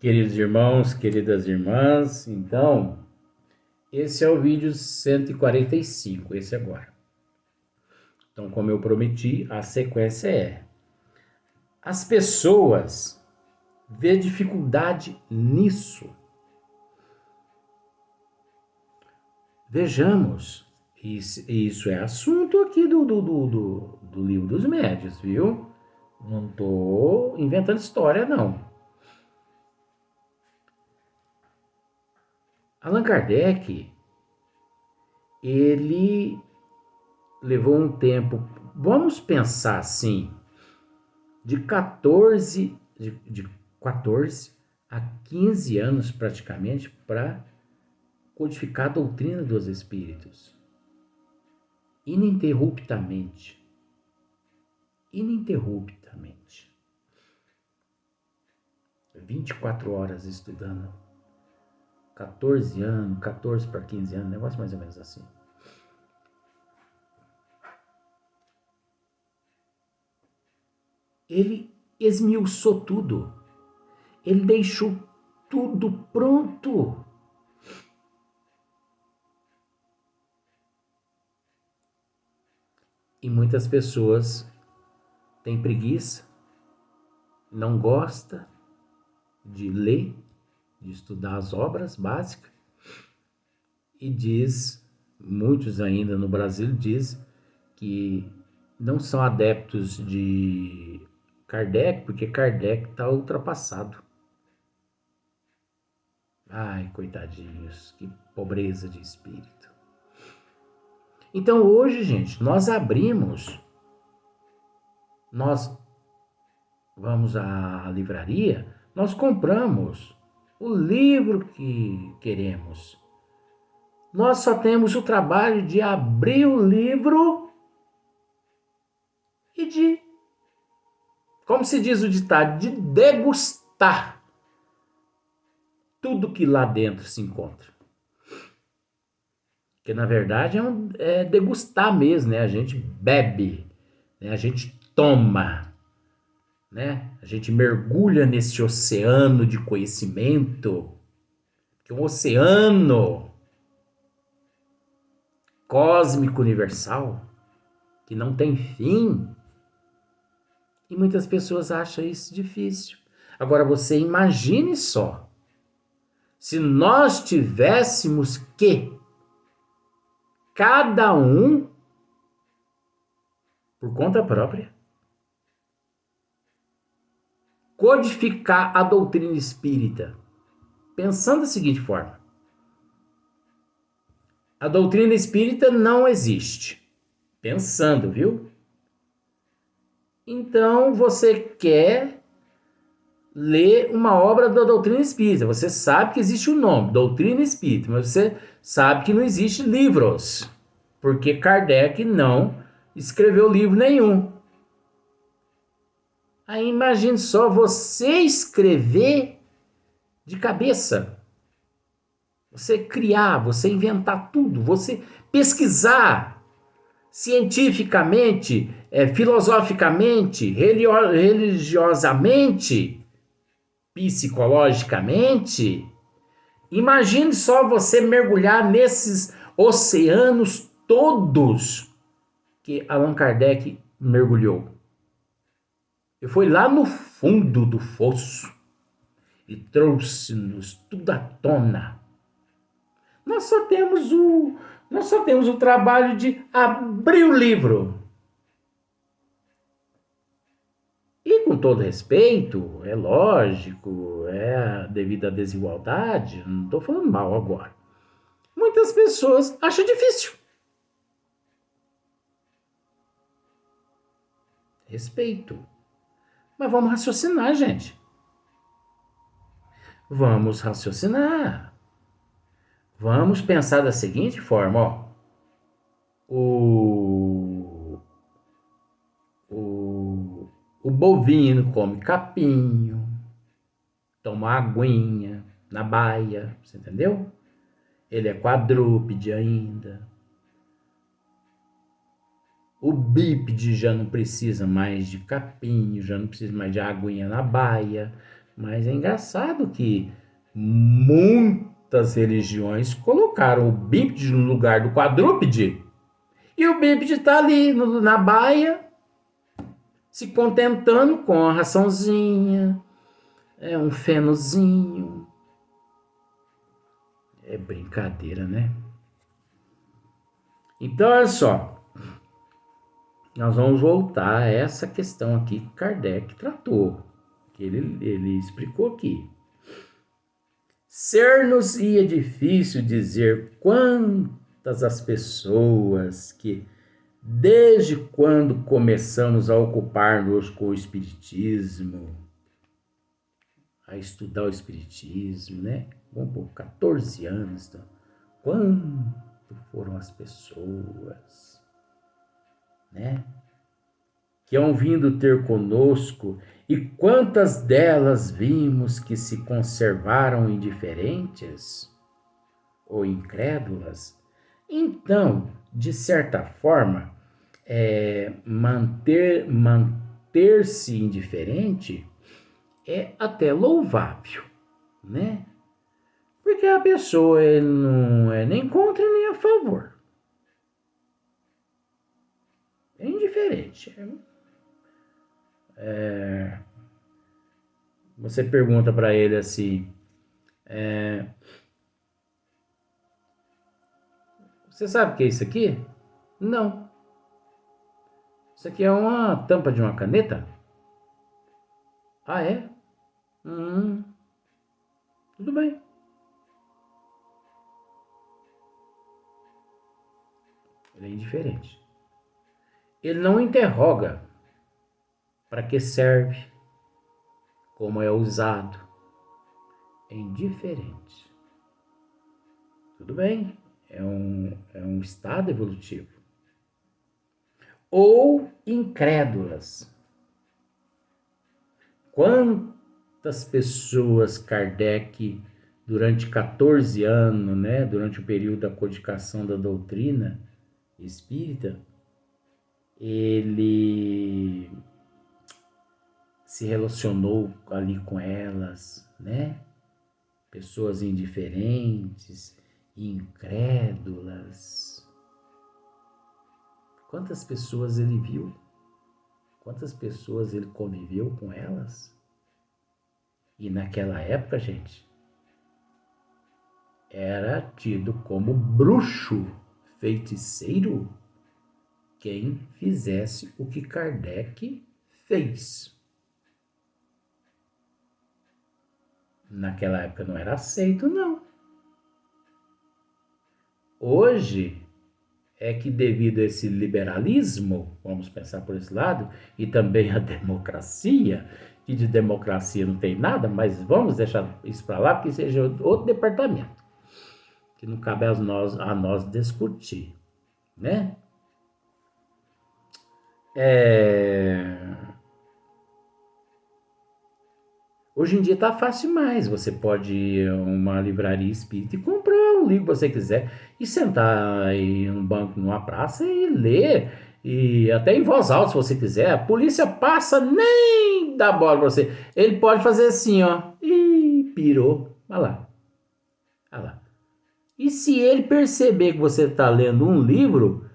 Queridos irmãos, queridas irmãs, então, esse é o vídeo 145, esse agora. Então, como eu prometi, a sequência é: as pessoas vê dificuldade nisso. Vejamos, isso é assunto aqui do Livro dos Médiuns, viu? Não estou inventando história, não. Allan Kardec, ele levou um tempo, vamos pensar assim, de 14 a 15 anos praticamente para codificar a doutrina dos espíritos. Ininterruptamente. 24 horas estudando. 14 anos, 14 para 15 anos, negócio mais ou menos assim. Ele esmiuçou tudo. Ele deixou tudo pronto. E muitas pessoas têm preguiça, não gosta de ler, de estudar as obras básicas, e diz, muitos ainda no Brasil diz que não são adeptos de Kardec, porque Kardec está ultrapassado. Ai, coitadinhos, que pobreza de espírito. Então hoje, gente, nós vamos à livraria, nós compramos o livro que queremos. Nós só temos o trabalho de abrir o livro e de, como se diz o ditado, de degustar tudo que lá dentro se encontra. Porque na verdade é degustar mesmo, né? A gente bebe, né? A gente toma, né? A gente mergulha nesse oceano de conhecimento, que é um oceano cósmico universal, que não tem fim. E muitas pessoas acham isso difícil. Agora você imagine só, se nós tivéssemos que, cada um, por conta própria, codificar a doutrina espírita, pensando da seguinte forma: a doutrina espírita não existe. Pensando, viu? Então você quer ler uma obra da doutrina espírita. Você sabe que existe o nome, doutrina espírita, mas você sabe que não existe livros, porque Kardec não escreveu livro nenhum. Aí imagine só você escrever de cabeça, você criar, você inventar tudo, você pesquisar cientificamente, filosoficamente, religiosamente, psicologicamente. Imagine só você mergulhar nesses oceanos todos que Allan Kardec mergulhou. E foi lá no fundo do fosso e trouxe-nos tudo à tona. Nós só temos o trabalho de abrir o livro. E com todo respeito, é lógico, devido à desigualdade, não estou falando mal agora. Muitas pessoas acham difícil. Respeito. Mas vamos raciocinar, gente. Vamos raciocinar. Vamos pensar da seguinte forma, ó. O bovino come capinho, toma aguinha na baia, você entendeu? Ele é quadrúpede ainda. O bípede já não precisa mais de capinho, já não precisa mais de aguinha na baia, Mas é engraçado que muitas religiões colocaram o bípede no lugar do quadrúpede. E o bípede está ali na baia, se contentando com a raçãozinha, um fenozinho. É brincadeira, né? Então, olha só. Nós vamos voltar a essa questão aqui que Kardec tratou. Que ele explicou aqui. Ser-nos-ia difícil dizer quantas as pessoas que, desde quando começamos a ocupar-nos com o Espiritismo, a estudar o Espiritismo, né? Vamos por 14 anos, então. Quanto foram as pessoas, né? Que hão vindo ter conosco, e quantas delas vimos que se conservaram indiferentes ou incrédulas? Então, de certa forma, manter-se indiferente é até louvável, né? Porque a pessoa não é nem contra nem a favor. É indiferente. Você pergunta para ele assim, você sabe o que é isso aqui? Não. Isso aqui é uma tampa de uma caneta? Ah, é? Tudo bem. Ele é indiferente. Ele não interroga para que serve, como é usado. É indiferente. Tudo bem, é um estado evolutivo. Ou incrédulas. Quantas pessoas Kardec, durante 14 anos, né, durante o período da codificação da doutrina espírita, ele se relacionou ali com elas, né? Pessoas indiferentes, incrédulas. Quantas pessoas ele viu? Quantas pessoas ele conviveu com elas? E naquela época, gente, era tido como bruxo, feiticeiro, quem fizesse o que Kardec fez. Naquela época não era aceito, não. Hoje é que, devido a esse liberalismo, vamos pensar por esse lado, e também a democracia, que de democracia não tem nada, mas vamos deixar isso para lá, porque seja outro departamento, que não cabe a nós discutir, né? Hoje em dia tá fácil mais. Você pode ir a uma livraria espírita e comprar o livro que você quiser e sentar em um banco numa praça e ler, e até em voz alta se você quiser. A polícia passa, nem dá bola pra você. Ele pode fazer assim, ó. Ih, pirou. Olha lá. Olha lá. E se ele perceber que você está lendo um livro,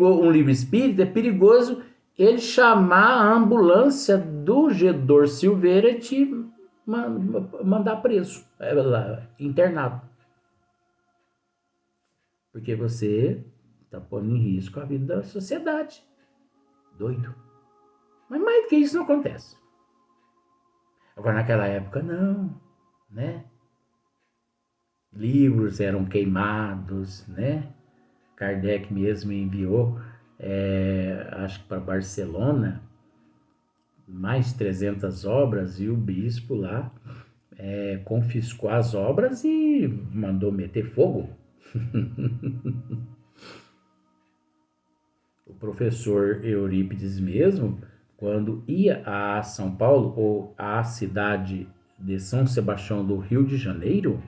um livro espírita, é perigoso ele chamar a ambulância do Gedor Silveira e te mandar preso, internado. Porque você está pondo em risco a vida da sociedade. Doido. Mas mais do que isso não acontece. Agora, naquela época, não, né? Livros eram queimados, né? Kardec mesmo enviou, acho que para Barcelona, mais 300 obras, e o bispo lá confiscou as obras e mandou meter fogo. O professor Eurípides mesmo, quando ia a São Paulo, ou à cidade de São Sebastião do Rio de Janeiro,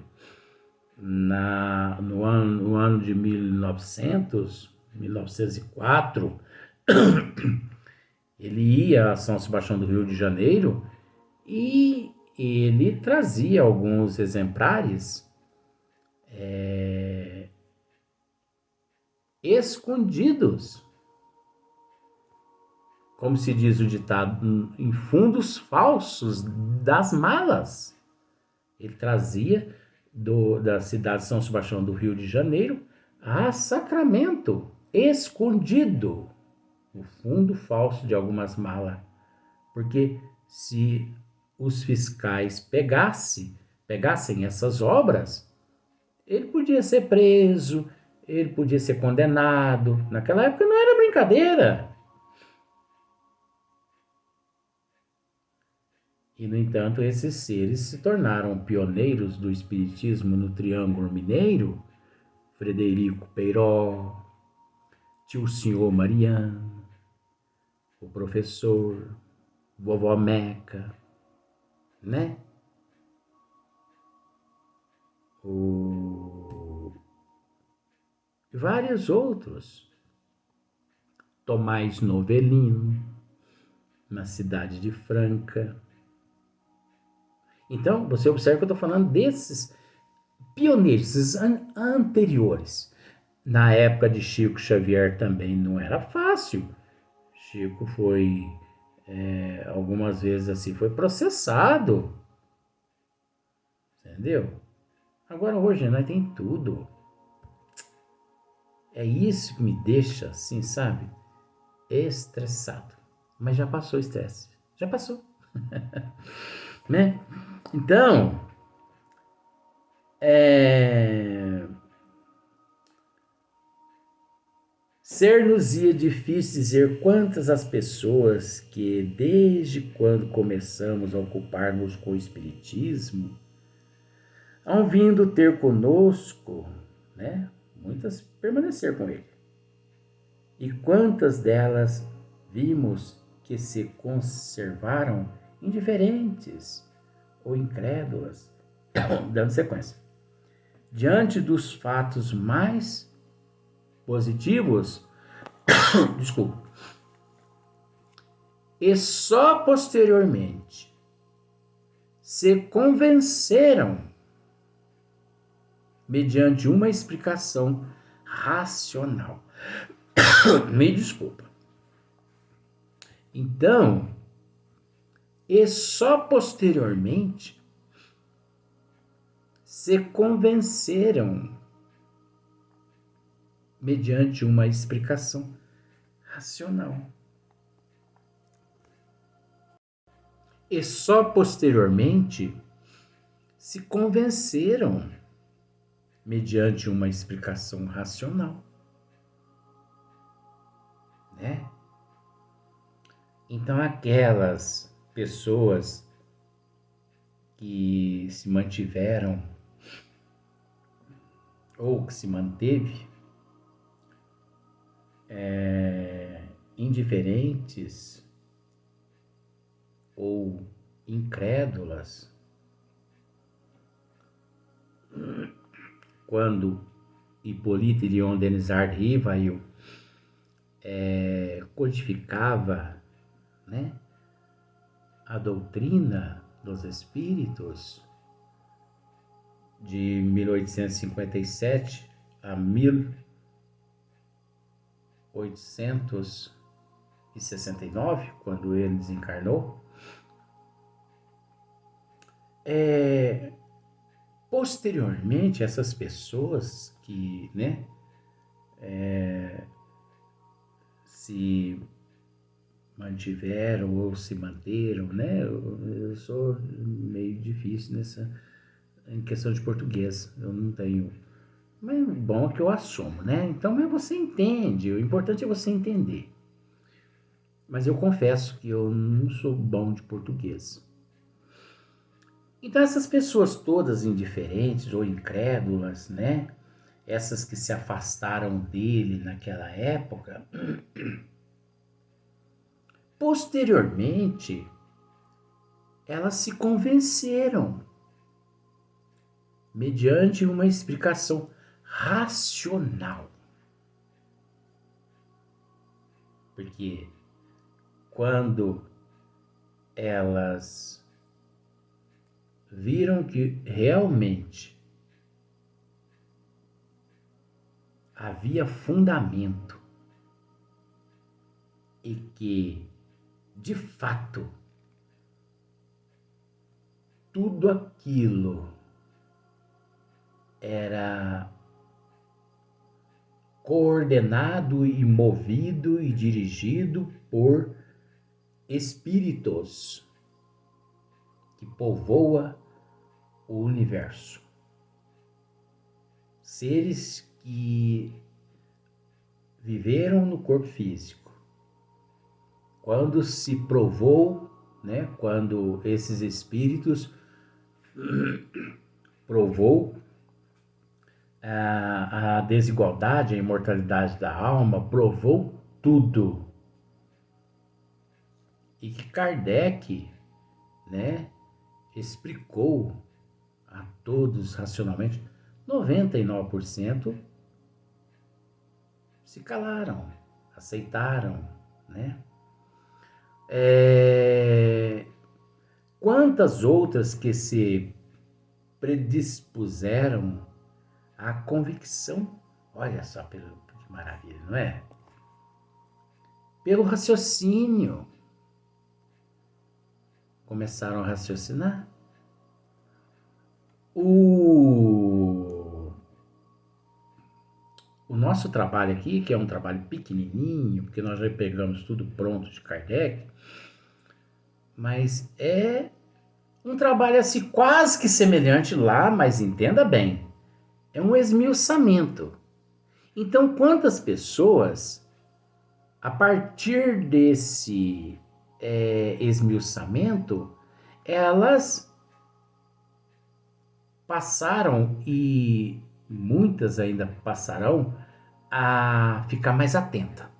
no ano de 1904, ele ia a São Sebastião do Rio de Janeiro E ele trazia alguns exemplares escondidos, como se diz o ditado, em fundos falsos das malas. Ele trazia da cidade de São Sebastião do Rio de Janeiro a Sacramento, escondido, no fundo falso de algumas malas. Porque se os fiscais pegassem essas obras, ele podia ser preso, ele podia ser condenado. Naquela época não era brincadeira. E, no entanto, esses seres se tornaram pioneiros do espiritismo no Triângulo Mineiro. Frederico Peiró, tio Senhor Mariano, o professor, vovó Meca, né? E vários outros. Tomás Novelino, na cidade de Franca. Então, você observa que eu estou falando desses pioneiros, esses anteriores. Na época de Chico Xavier também não era fácil. Chico foi, algumas vezes assim, foi processado. Entendeu? Agora hoje nós tem tudo. É isso que me deixa assim, sabe? Estressado. Mas já passou o estresse. Já passou. Né? Então, ser-nos-ia difícil dizer quantas as pessoas que, desde quando começamos a ocupar-nos com o Espiritismo, hão vindo ter conosco, né? Muitas permanecer com ele. E quantas delas vimos que se conservaram indiferentes ou incrédulas, dando sequência. Diante dos fatos mais positivos, desculpa, e só posteriormente se convenceram mediante uma explicação racional. Me desculpa. Então, e só posteriormente se convenceram mediante uma explicação racional. E só posteriormente se convenceram mediante uma explicação racional, né? Então, aquelas pessoas que se mantiveram ou que se manteve indiferentes ou incrédulas quando Hipólito Lyon Denisard Rivail codificava, né, a doutrina dos espíritos de 1857 a 1869, quando ele desencarnou. Posteriormente, essas pessoas que, né, se mantiveram ou se manteram, né? Eu sou meio difícil em questão de português. Eu não tenho. Mas bom que eu assumo, né? Então, mas você entende. O importante é você entender. Mas eu confesso que eu não sou bom de português. Então, essas pessoas todas indiferentes ou incrédulas, né? Essas que se afastaram dele naquela época, posteriormente, elas se convenceram mediante uma explicação racional. Porque quando elas viram que realmente havia fundamento e que, de fato, tudo aquilo era coordenado e movido e dirigido por espíritos que povoa o universo. Seres que viveram no corpo físico. Quando se provou, né, quando esses espíritos provou a desigualdade, a imortalidade da alma, provou tudo. E que Kardec, né, explicou a todos racionalmente, 99% se calaram, aceitaram, né? Quantas outras que se predispuseram à convicção, olha só que maravilha, não é? Pelo raciocínio, começaram a raciocinar. O nosso trabalho aqui, que é um trabalho pequenininho, porque nós já pegamos tudo pronto de Kardec, mas é um trabalho assim quase que semelhante lá, mas entenda bem, é um esmiuçamento. Então, quantas pessoas, a partir desse esmiuçamento, elas passaram, e muitas ainda passarão, a ficar mais atenta.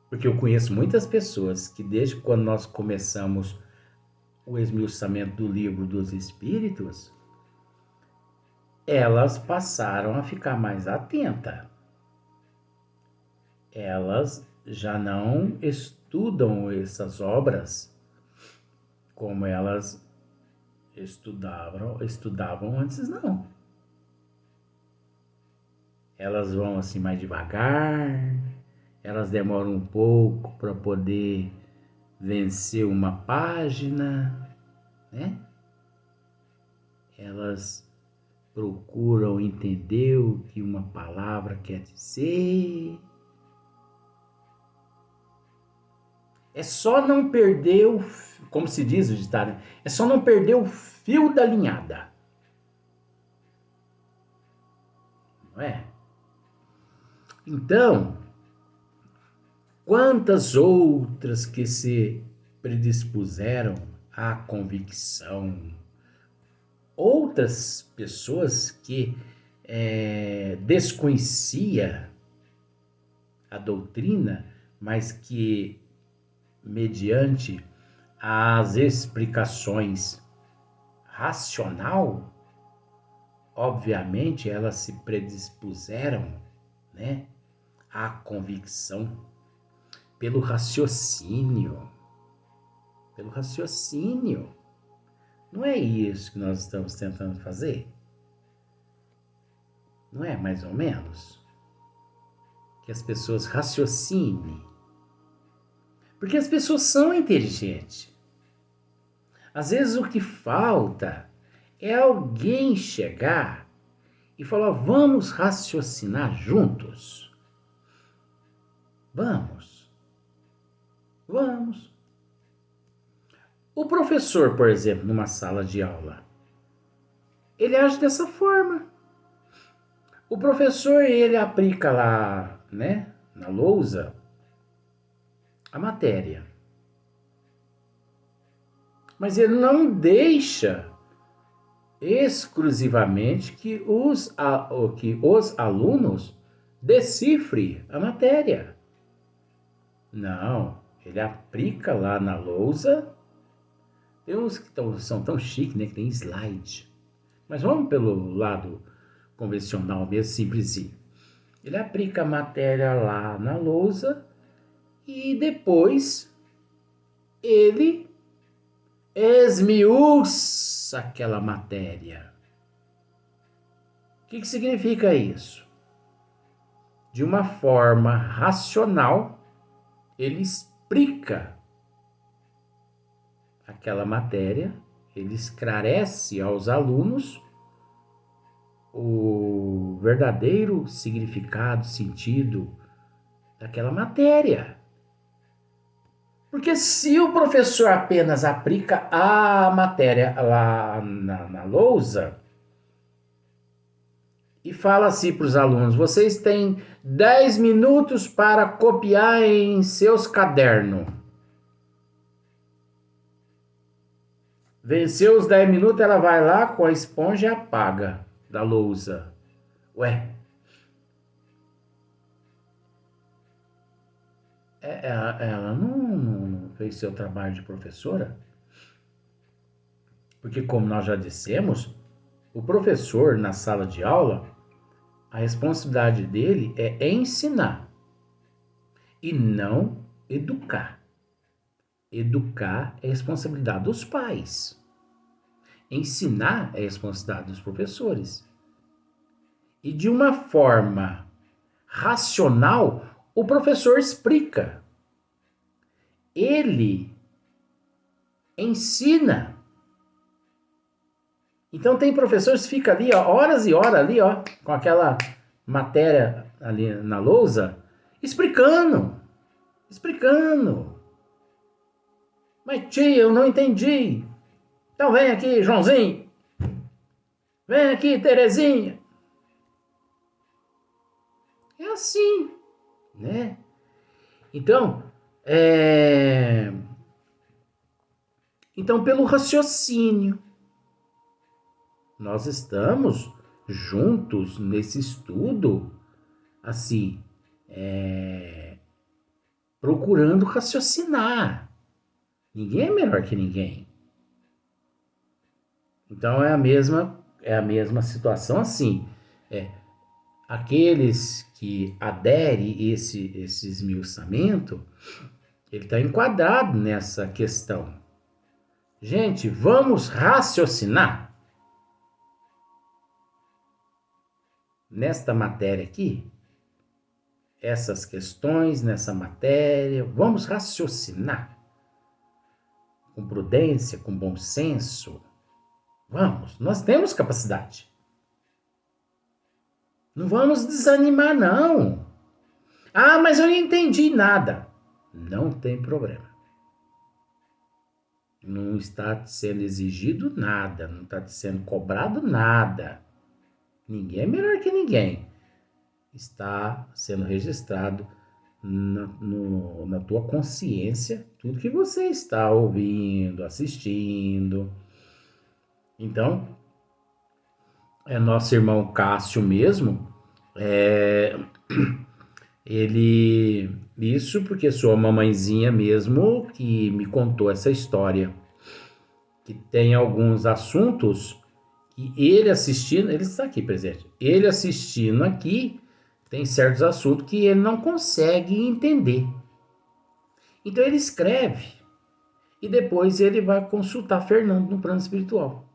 Porque eu conheço muitas pessoas que desde quando nós começamos o esmiuçamento do Livro dos Espíritos, elas passaram a ficar mais atentas. Elas já não estudam essas obras como elas estudavam antes, não. Elas vão assim mais devagar, elas demoram um pouco para poder vencer uma página, né? Elas procuram entender o que uma palavra quer dizer. É só não perder como se diz o ditado, é só não perder o fio da linhada. Não é? Então, quantas outras que se predispuseram à convicção, outras pessoas que desconhecia a doutrina, mas que mediante as explicações racional, obviamente elas se predispuseram, né, à convicção pelo raciocínio. Pelo raciocínio. Não é isso que nós estamos tentando fazer? Não é mais ou menos? Que as pessoas raciocinem. Porque as pessoas são inteligentes. Às vezes o que falta é alguém chegar e falar: vamos raciocinar juntos. Vamos. Vamos. O professor, por exemplo, numa sala de aula, ele age dessa forma. O professor, ele aplica lá, né, na lousa, a matéria. Mas ele não deixa exclusivamente que os alunos decifrem a matéria. Não, ele aplica lá na lousa. Tem uns que são tão chiques, né, que tem slide. Mas vamos pelo lado convencional mesmo, simplesinho. Ele aplica a matéria lá na lousa e depois ele esmiuça aquela matéria. O que significa isso? De uma forma racional, ele explica aquela matéria, ele esclarece aos alunos o verdadeiro significado, sentido daquela matéria. Porque se o professor apenas aplica a matéria lá na lousa e fala assim para os alunos, vocês têm 10 minutos para copiar em seus cadernos. Venceu os 10 minutos, ela vai lá com a esponja e apaga da lousa. Ué, ela não fez seu trabalho de professora? Porque, como nós já dissemos, o professor na sala de aula, a responsabilidade dele é ensinar e não educar. Educar é responsabilidade dos pais. Ensinar é responsabilidade dos professores. E de uma forma racional, o professor explica. Ele ensina. Então tem professores que ficam ali, ó, horas e horas ali, ó, com aquela matéria ali na lousa, explicando. Mas tia, eu não entendi. Então vem aqui, Joãozinho. Vem aqui, Terezinha. É assim, né? Então, pelo raciocínio, nós estamos juntos nesse estudo, assim, procurando raciocinar. Ninguém é melhor que ninguém. Então é a mesma situação assim. Aqueles que aderem esse esmiuçamento, ele está enquadrado nessa questão. Gente, vamos raciocinar nesta matéria aqui, essas questões nessa matéria, vamos raciocinar com prudência, com bom senso. Vamos, nós temos capacidade. Não vamos desanimar, não. Ah, mas eu não entendi nada. Não tem problema. Não está sendo exigido nada, não está sendo cobrado nada. Ninguém é melhor que ninguém. Está sendo registrado na tua consciência tudo que você está ouvindo, assistindo. Então, nosso irmão Cássio mesmo, isso porque sua mamãezinha mesmo que me contou essa história, que tem alguns assuntos que ele assistindo, ele está aqui presente, ele assistindo aqui, tem certos assuntos que ele não consegue entender. Então ele escreve e depois ele vai consultar Fernando no plano espiritual.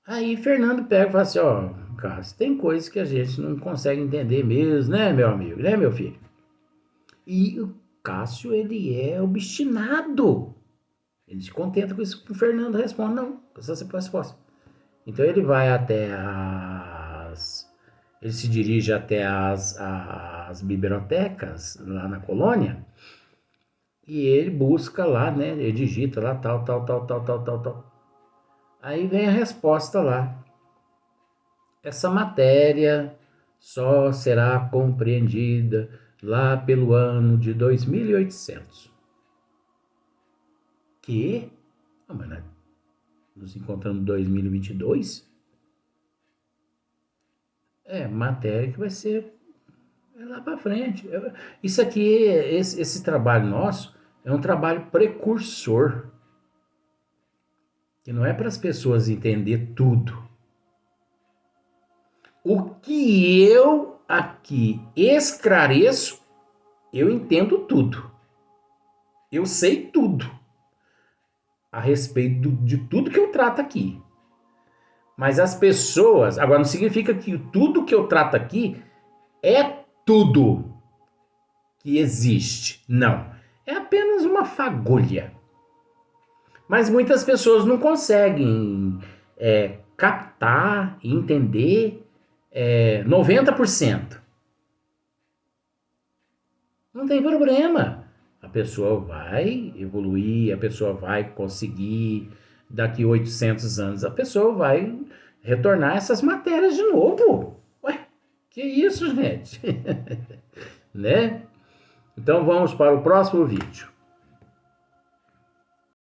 Aí Fernando pega e fala assim, ó, Cássio, tem coisas que a gente não consegue entender mesmo, né, meu amigo, né, meu filho? E o Cássio, ele é obstinado. Ele se contenta com isso que o Fernando responde, não, essa é a resposta. Então ele vai ele se dirige até as bibliotecas lá na colônia e ele busca lá, né, ele digita lá tal. Aí vem a resposta lá. Essa matéria só será compreendida lá pelo ano de 2800. Que? Ah, mas nós nos encontramos em 2022? Matéria que vai ser lá para frente. Isso aqui, esse trabalho nosso é um trabalho precursor. Que não é para as pessoas entender tudo. O que eu aqui esclareço, eu entendo tudo. Eu sei tudo. a respeito de tudo que eu trato aqui. Mas as pessoas, agora não significa que tudo que eu trato aqui é tudo que existe. Não. É apenas uma fagulha. Mas muitas pessoas não conseguem captar e entender 90%. Não tem problema. A pessoa vai evoluir, a pessoa vai conseguir, daqui 800 anos, a pessoa vai retornar essas matérias de novo. Ué, que isso, gente? Né? Então vamos para o próximo vídeo.